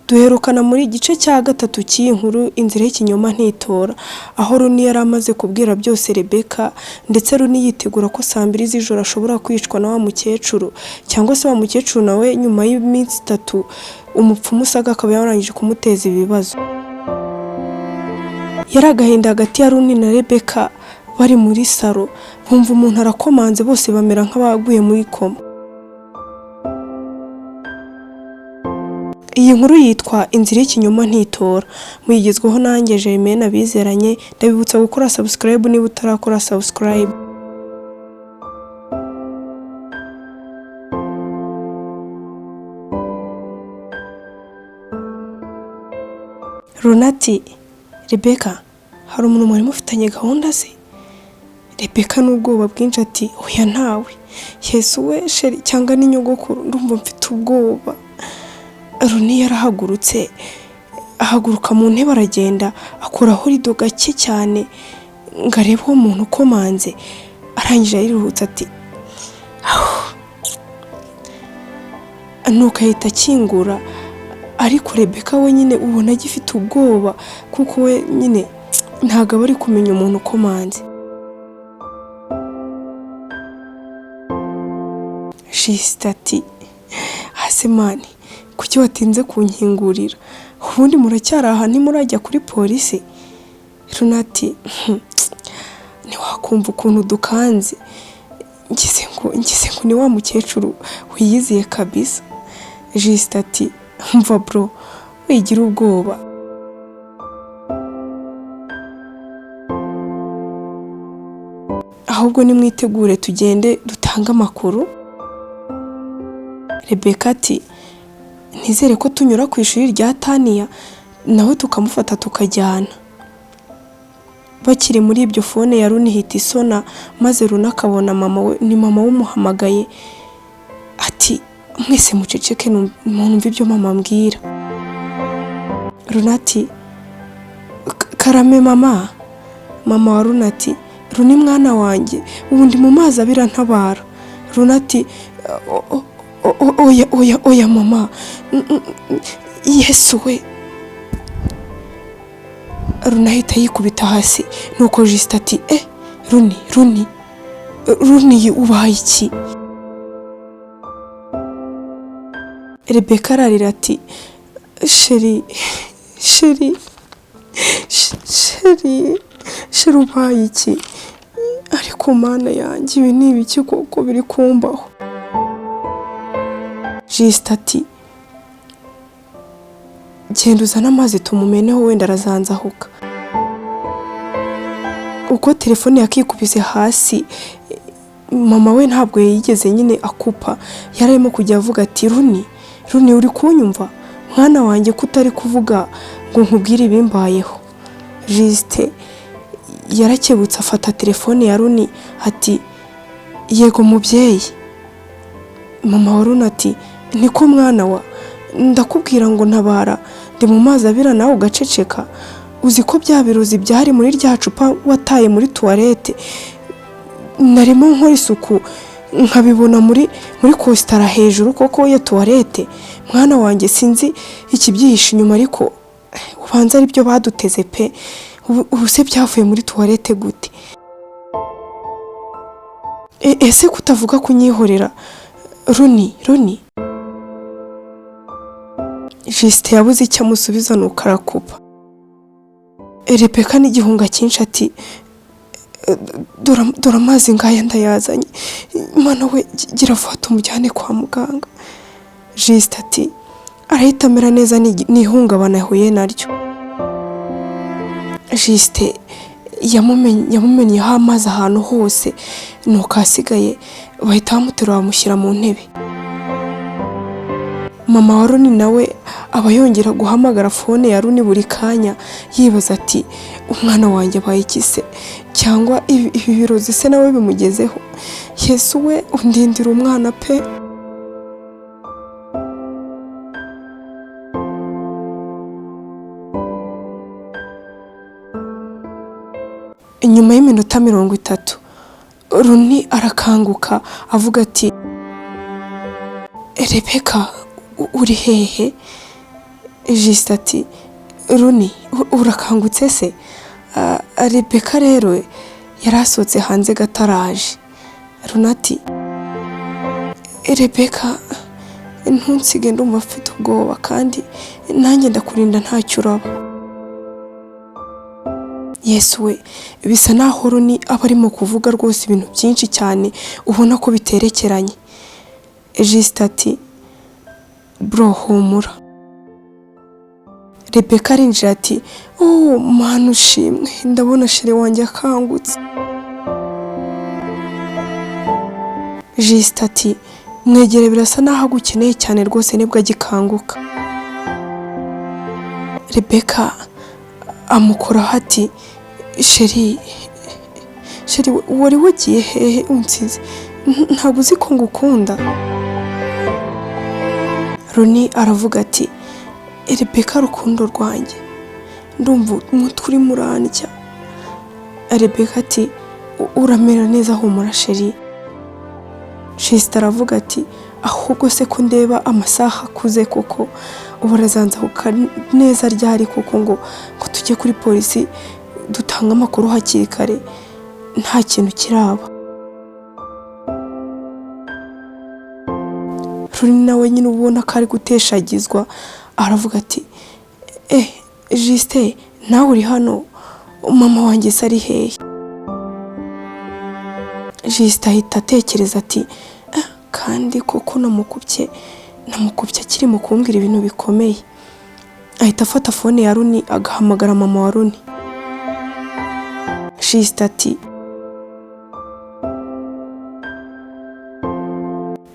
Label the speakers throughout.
Speaker 1: Duherukana muri igice cya gatatu cy'inkuru inzira y'ikinyoma ntitora, aho Runi yari amaze kubwira byose Rebecca, ndetse Runi yitegura ko saa 2 z'ijoro ashobora kwicwa na wa mukecuru, cyangwa se wa mukecuru nawe nyuma y'iminsi 3 umupfumu Saga akaba yarangije kumuteza ibibazo. Yari agahinda hagati ya Runi na Rebecca bari muri salo, bumva umuntu arakomanze bose bamera nk'abaguye muri koma. Iyi nkuru yitwa inzira y'ikinyoma ntitora, muyigezweho nanjye Germaine Abizeranye. Ndabibutsa gukora subscribe niba utarakora subscribe. Runati, Rebecca, hari umuntu mwari mufitanye gahunda se? Rebecca n'ubwoba bwinshi ati oya ntawe. Yesu we sheri cyangwa n'inyogokuru, ndumva mfite ubwoba. Runi yarahagurutse, ahaguruka mu ntebe aragenda akoraho rido gake cyane ngo arebe uwo muntu ukomanze, arangije ariruhutse ati nuko ahita akingura, ariko Rebecca we nyine ubona agifite ubwoba kuko we nyine ntago bari kumenya umuntu ukomanze. Ati Hasemani, kuki watinze kunkingurira? Ubundi muracyari aha ntimurajya kuri polisi? Runati, ntiwakumva ukuntu dukanze. Ngize ngo ni wa mukecuru wiyiziye kabisa. Ati mva bro, wigira ubwoba. Ahubwo nimwitegure tugende dutanga amakuru. Rebecca ati nizere ko tunyura ku ishuri rya Tania nawe tukamufata tukajyana. Bakiri muri ibyo phone ya Runi hita isona, maze Runi akabona mama wumuhamagaye. Ati mwese muceceke numva ibyo mama ambwira. Runati, karame mama. Mama wa Runi ati Runi mwana wanjye, ubundi mu mazi abira ntabara. Runati, oya mama, Yesu we. Runi ahita yikubita hasi, nuko ati Runi ubaye iki? Rebecca ararira ati sheri ubaye iki? Ariko mana yanjye ibi ni ibiki koko biri kumbaho? Ati genda uzana amazi tumumeneho wenda arazanzahuka. Uko telefone yakikubise hasi, mama we ntabwo yigeze nyine akupa, yararimo kujya avuga ati Runi uri kunyumva? Mwana wanjye kutari kuvuga ngo nkubwire ibimbayeho. Yarakebutse afata telefone ya Runi ati yego mubyeyi. Mama wa Runi ati niko mwana wa, ndakubwira ngo ntabara, ndi mu mazi abira nawe ugaceceka. Uzi ko bya birozi byari muri rya cupa wataye muri toilette, narimo nkora isuku nkabibona muri kostara hejuru koko ya toilette. Mwana wanjye sinzi ikibyihishe inyuma, ariko ubanza ari byo baduteze pe. Ubu se byavuye muri toilette gute? Ese kutavuga kunyihorera Runi? Yabuze icyo amusubiza nuko arakupa. Rebecca n'igihunga cyinshi ati dore amazi ngaya ndayazanye, mwana we gira vuba tumujyane kwa muganga. Ati arahita amera neza n'ihungabana yahuye naryo. yamumenyeho amazi ahantu hose, nuko asigaye bahita bamuterura bamushyira mu ntebe. Mama wa Runi nawe aba yongera guhamagara phone ya Runi buri kanya yibaza ati umwana wanjye abaye iki se, cyangwa ibi birozi se nawe bimugezeho. Yesu we undindira umwana pe. Inyuma y'iminota 30 Runi arakanguka avuga ati Rebecca uri hehe? Justin ati Runi urakangutse se? Rebeka rero yarasohotse hanze gataraje. Runi ati Rebeka ntunsige ndumva mfite ubwoba kandi nanjye ndakurinda ntacyo uraba. Yesu we, bisa naho Runi aba arimo kuvuga rwose ibintu byinshi cyane ubona ko biterekeranye. Justin ati bro humura. Rebeka arinjira ati Mana ushimwe, ndabona sheri wanjye akangutse. Justin ati mwegere, birasa naho agukeneye cyane rwose nibwo agikanguka. Rebeka amukoraho ati sheri wari wagiye hehe unsize? Ntabwo uzi ko ngukunda. Runi aravuga ati Rebeka rukundo rwanjye, ndumva umutwe urimo urandya. Rebeka ati uramera neza humura sheri. Justin aravuga ati ahubwo se ko ndeba amasaha akuze koko ubarazanzahuka neza ryari koko ngo tujye kuri polisi dutanga amakuru hakiri kare nta kintu kiraba. Runi nawe nyine ubona ko ari guteshagizwa aravuga ati Justin nawe uri hano, mama wanjye se ari hehe? Justin ahita atekereza ati kandi koko namukubye akiri mu kumbwira ibintu bikomeye. Ahita afata fone ya Runi agahamagara mama wa Runi. Justin ati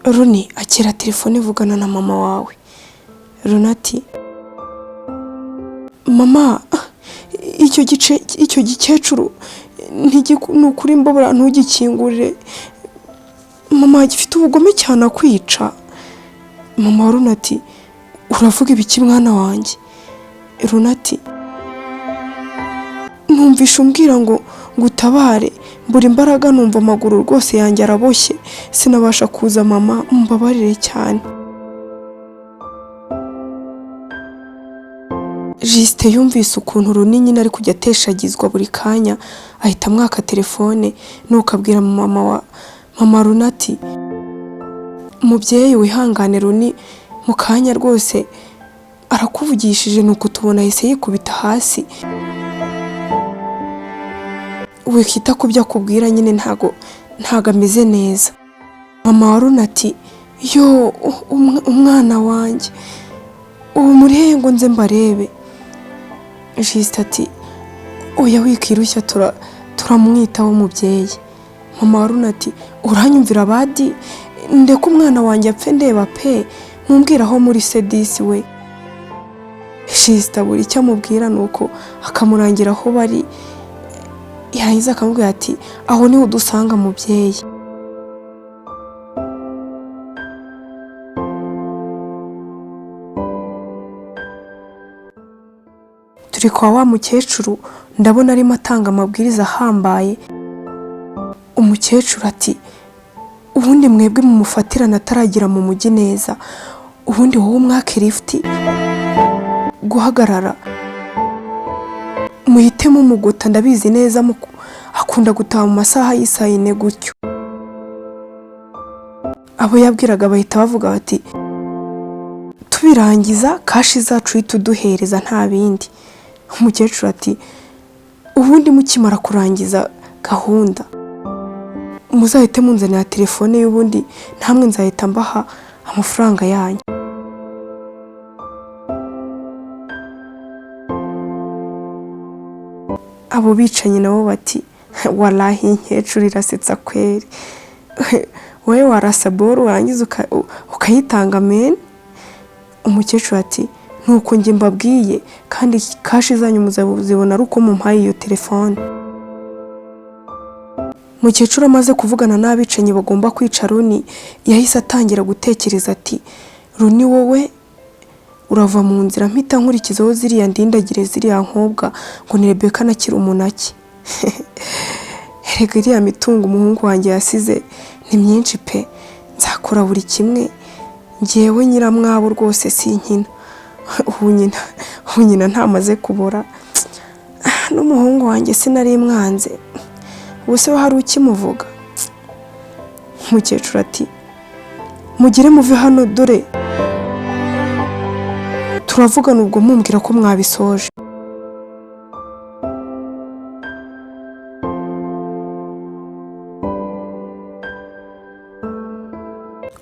Speaker 1: Runi akira telefone ivugana na mama wawe. Runi ati mama icyo gikecuru nukuri mbabara ntugikingurire, mama gifite ubugome cyane akwica. Mama wa Runi ati uravuga ibiki mwana wanjye? Runi ati numvishe umbwira ngo utabare, mbura imbaraga numva amaguru rwose yanjye araboshye sinabasha kuza mama, mbabarire cyane. Justin yumvise ukuntu Runi nyine ari kujya ateshagizwa buri kanya, ahita amwaka telefone nuko abwira mama Runi ati mubyeyi wihangane, Runi mu kanya rwose arakuvugishije, nuko tubona yahise yikubita hasi. Wikita ku byo akubwira nyine ntago ameze neza. Mama wa Runi ati yo umwana wanjye ubu muri ngo nze mbarebe. Justin ati oya wikirushya turamwitaho mubyeyi. Mama wa Runi ati uranyumvira badi, ndeka umwana wanjye apfe ndeba pe, mumbwira aho muri sedisi we. Justin buri icyo amubwira nuko akamurangira aho bari, yarangiza akamubwira ati aho niho udusanga mubyeyi. Turi kwa wa mukecuru, ndabona arimo atanga amabwiriza ahambaye. Umukecuru ati ubundi mwebwe mumufatirana ataragira mu mujyi neza, ubundi wowe umwake lift guhagarara muhitemo umugota, ndabizi neza akunda gutaha mu masaha y'isayine gutyo. Abo yabwiraga bahita bavuga bati tubirangiza kashi zacu ituduhereza nta bindi. Umukecuru ati ubundi mukimara kurangiza gahunda muzahite munzanira telefone y'ubundi ntamwe nzahita mbaha amafaranga yanyu. Abo bicanye nabo bati wallahi nkecuru irasetsa kweri, wowe warasa boro warangiza ukayitanga men. Umukecuru ati nuko njye mbabwiye kandi kashi zanyu muzabona ari uko mumpaye iyo telefone. Umukecuru amaze kuvugana n'abicanyi bagomba kwica Runi, yahise atangira gutekereza ati Runi wowe urava mu nzira mpita nkurikizaho ziriya ndindagire ziriya nkobwa ngo ni Rebeka na Kirumunaki. Erega iriya mitungo umuhungu wanjye yasize ni myinshi pe, nzakora buri kimwe njyewe nyiramwabo rwose sinkina. ubu nyina ntamaze kubora n'umuhungu wanjye sinari mwanze, ubuse hari ukimuvuga. Umukecuru ati mugire muve hano dore turavugana ubwo mumbwira ko mwabisoje.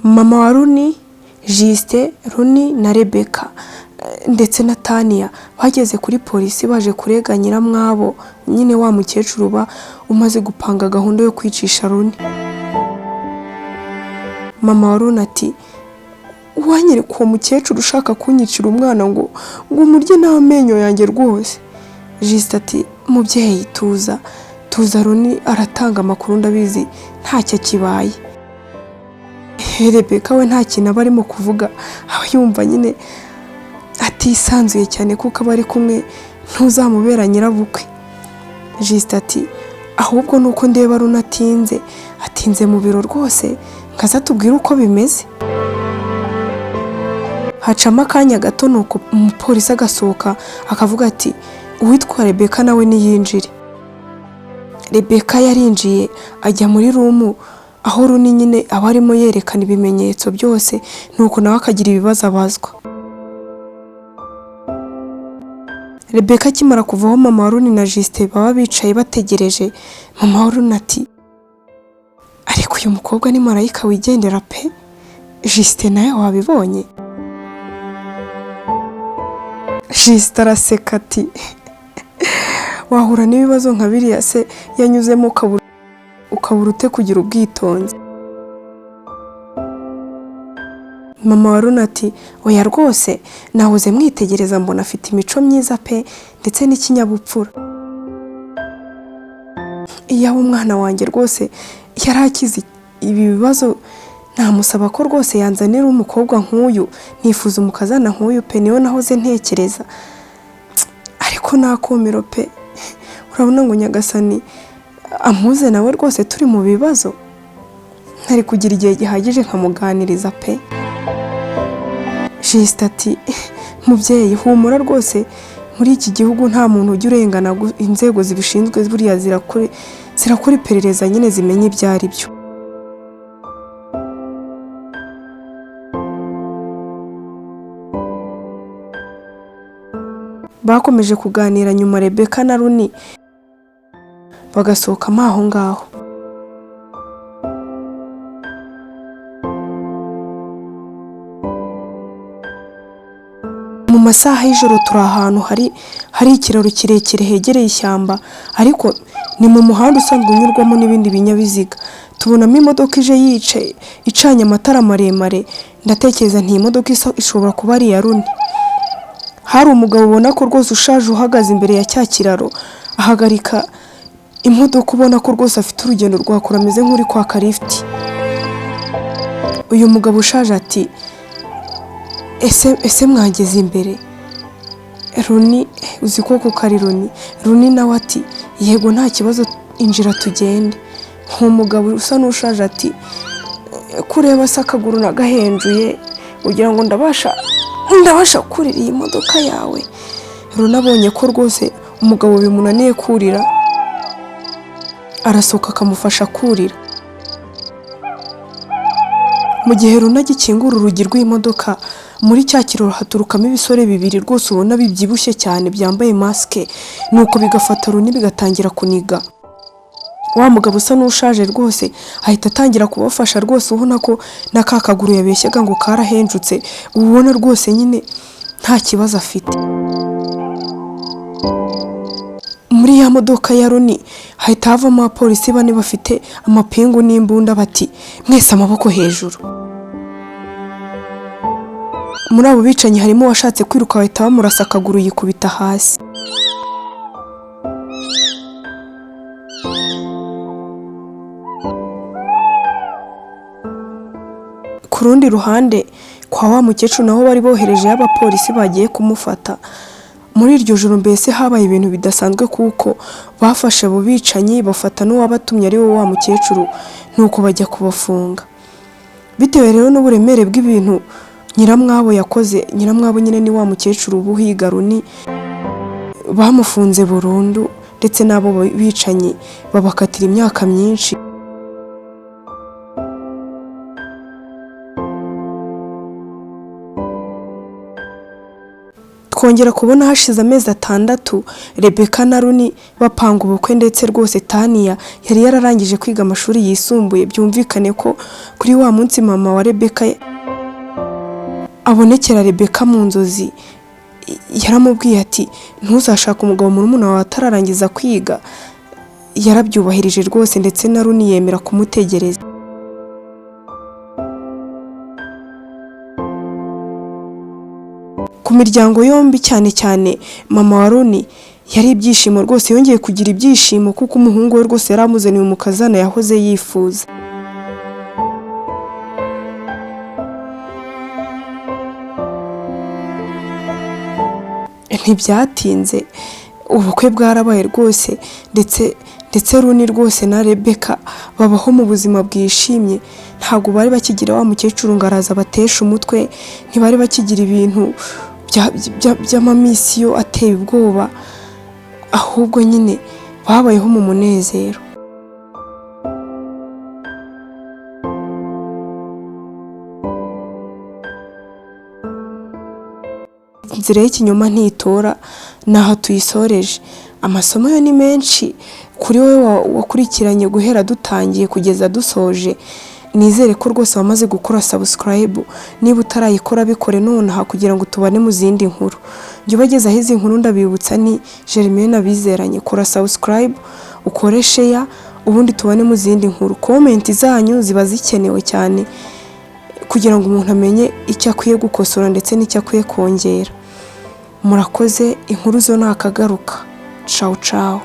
Speaker 1: Mama wa Runi, Justin, Runi na Rebecca ndetse na Tania bageze kuri polisi baje kurega nyiramwabo nyine wa mukecuru ba umaze gupanga gahunda yo kwicisha Runi. Mama wa Runi ati wanyereka uwo mukecuru ushaka kunyicira umwana ngo umurye n'amenyo yanjye rwose. Justin ati mubyeyi tuza Runi aratanga amakuru ndabizi ntacyo kibaye. Rebecca we nta kintu barimo kuvuga, aba yumva nyine atisanzuye cyane kuko abari kumwe ntuzamubera nyirabukwe. Justin ati ahubwo nuko ndeba Runi atinze mu biro rwose nkaza tubwire uko bimeze. Hacamo akanya gato nuko umupolisi agasohoka akavuga ati uwitwa Rebecca nawe niyinjire. Rebecca yarinjiye ajya muri rumu aho Runi nyine aba arimo yerekana ibimenyetso byose nuko nawe akagira ibibazo abazwa. Rebecca akimara kuvaho mama wa Runi na Justin baba bicaye bategereje. Mama wa Runi ati ariko uyu mukobwa ni marayika wigendera pe. Justin nawe wabibonye? Justin araseka ati wahura n'ibibazo nka biriya se yanyuzemo ukabura ute kugira ubwitonzi. Mama wa Runi ati oya rwose nahoze mwitegereza mbona afite imico myiza pe ndetse n'ikinyabupfura. Iyo umwana wanjye rwose yarakize ibi bibazo namusaba ko rwose yanzanira umukobwa nk'uyu, nifuza umukazana nk'uyu pe, niyo nahoze ntekereza. Ariko nakomero pe, urabona ngo Nyagasani ampuze nawe rwose turi mu bibazo, ntari kugira igihe gihagije nkamuganiriza pe. Justin ati mubyeyi humura rwose muri iki gihugu nta muntu ujya urengana, inzego zibishinzwe buriya zirakora iperereza nyine zimenye ibyo ari byo. Bakomeje kuganira nyuma Rebecca na Runi bagasohokamo aho ngaho. Mu masaha y'ijoro turi ahantu hari ikiraro kirekire hegereye ishyamba, ariko ni mu muhanda usanzwe unyurwamo n'ibindi binyabiziga. Tubonamo imodoka ije yicaye icanye amatara maremare, ndatekereza nti imodoka ishobora kuba ari iya Runi. Hari umugabo ubona ko rwose ushaje uhagaze imbere ya cya kiraro, ahagarika imodoka ubona ko rwose afite urugendo rwakora ameze nk'uri kwaka lift. Uyu mugabo ushaje ati ese mwageze imbere? Runi uzi koko kari Runi. Runi nawe ati yego nta kibazo injira tugende. Umugabo usa n'ushaje ati kureba se akaguru nagahenjuye ugira ngo ndabasha kurira iyi modoka yawe. Runi abonye ko rwose umugabo bimunaniye kurira, arasohoka akamufasha kurira. Mu gihe Runi agikingura urugi rw'imodoka, muri cya kiraro haturukamo ibisore bibiri rwose ubona bibyibushye cyane byambaye maske, nuko bigafata Runi bigatangira kuniga. Wa mugabo usa n'ushaje rwose ahita atangira kubafasha rwose, ubona ko n'aka kaguru yabeshyaga ngo karahenjutse ubona rwose nyine nta kibazo afite. Muri ya modoka ya Runi hahita havamo abapolisi bane bafite amapingu n'imbunda bati mwese amaboko hejuru. Muri abo bicanyi harimo washatse kwiruka bahita bamurasa akaguru yikubita hasi. Ku rundi ruhande kwa wa mukecuru naho bari bohereje y'abapolisi bagiye kumufata. Muri iryo joro mbese habaye ibintu bidasanzwe kuko bafashe abo bicanyi bafata n'uwabatumye ari wo wa mukecuru, nuko bajya kubafunga. Bitewe rero n'uburemere bw'ibintu Nyiramwabo yakoze, Nyiramwabo nyine ni wa mukecuru ubuhiga Runi, bamufunze burundu ndetse n'abo bicanyi babakatira imyaka myinshi. Twongera kubona hashize amezi 6 Rebecca na Runi bapanga ubukwe, ndetse rwose Tania yari yararangije kwiga amashuri yisumbuye. Byumvikane ko kuri wa munsi mama wa Rebecca abonekera Rebecca mu nzozi, yaramubwiye ati ntuzashaka umugabo murumuna wawe atararangiza kwiga. Yarabyubahirije rwose, ndetse na Runi yemera kumutegereza. Ku miryango yombi, cyane cyane mama wa Runi yari ibyishimo rwose, yongeye kugira ibyishimo kuko umuhungu we rwose yaramuzaniye umukazana yahoze yifuza. Ntibyatinze ubukwe bwarabaye rwose, ndetse Runi rwose na Rebecca babaho mu buzima bwishimye. Ntabwo bari bakigira wa mukecuru ngo araza batesha umutwe, ntibari bakigira ibintu by'amamisiyo ateye ubwoba, ahubwo nyine babayeho mu munezero. Inzira y'ikinyoma ntitora, naho tuyisoreje. Amasomo yo ni menshi kuri wowe wakurikiranye guhera dutangiye kugeza dusoje. Nizere ko rwose wamaze gukora subscribe. Niba utarayikora bikore nonaha kugira ngo tubane mu zindi nkuru. Njye ubagezaho izi nkuru ndabibutsa ni Germaine Abizeranye. Kora subscribe, ukore share, ubundi tubane mu zindi nkuru. Comment zanyu ziba zikenewe cyane kugira ngo umuntu amenye icyo akwiye gukosora ndetse n'icyo akwiye kongera. Murakoze, inkuru zo nakagaruka. Ciao ciao.